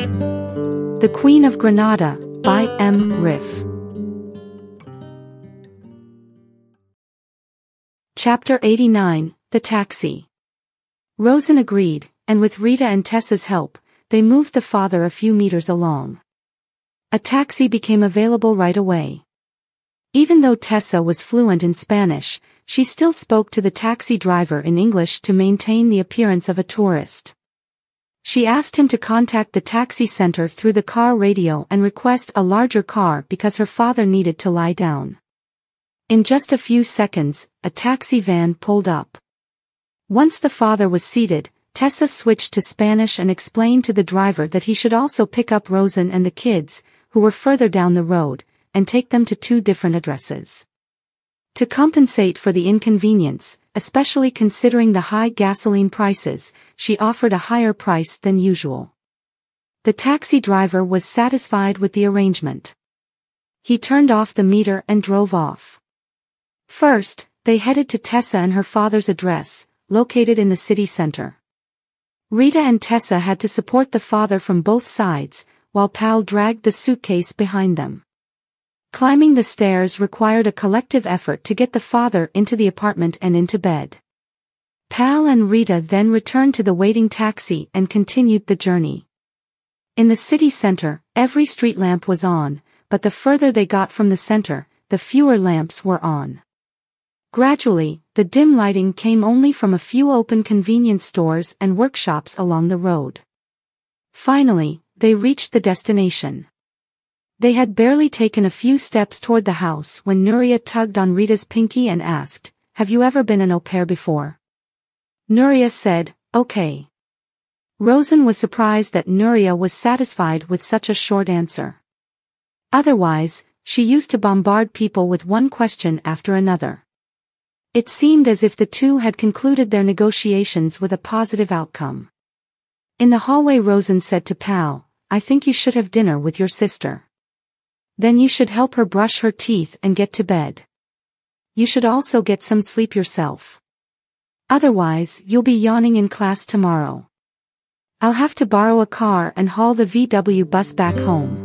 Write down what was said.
The Queen of Granada, by M. Riff. Chapter 89, The Taxi. Rosen agreed, and with Rita and Tessa's help, they moved the father a few meters along. A taxi became available right away. Even though Tessa was fluent in Spanish, she still spoke to the taxi driver in English to maintain the appearance of a tourist. She asked him to contact the taxi center through the car radio and request a larger car because her father needed to lie down. In just a few seconds, a taxi van pulled up. Once the father was seated, Tessa switched to Spanish and explained to the driver that he should also pick up Rosen and the kids, who were further down the road, and take them to 2 different addresses. To compensate for the inconvenience, especially considering the high gasoline prices, she offered a higher price than usual. The taxi driver was satisfied with the arrangement. He turned off the meter and drove off. First, they headed to Tessa and her father's address, located in the city center. Rita and Tessa had to support the father from both sides, while Pal dragged the suitcase behind them. Climbing the stairs required a collective effort to get the father into the apartment and into bed. Pal and Rita then returned to the waiting taxi and continued the journey. In the city center, every street lamp was on, but the further they got from the center, the fewer lamps were on. Gradually, the dim lighting came only from a few open convenience stores and workshops along the road. Finally, they reached the destination. They had barely taken a few steps toward the house when Nuria tugged on Rita's pinky and asked, "Have you ever been an au pair before?" Nuria said, "Okay." Rosen was surprised that Nuria was satisfied with such a short answer. Otherwise, she used to bombard people with one question after another. It seemed as if the two had concluded their negotiations with a positive outcome. In the hallway, Rosen said to Pal, "I think you should have dinner with your sister. Then you should help her brush her teeth and get to bed. You should also get some sleep yourself. Otherwise, you'll be yawning in class tomorrow. I'll have to borrow a car and haul the VW bus back home."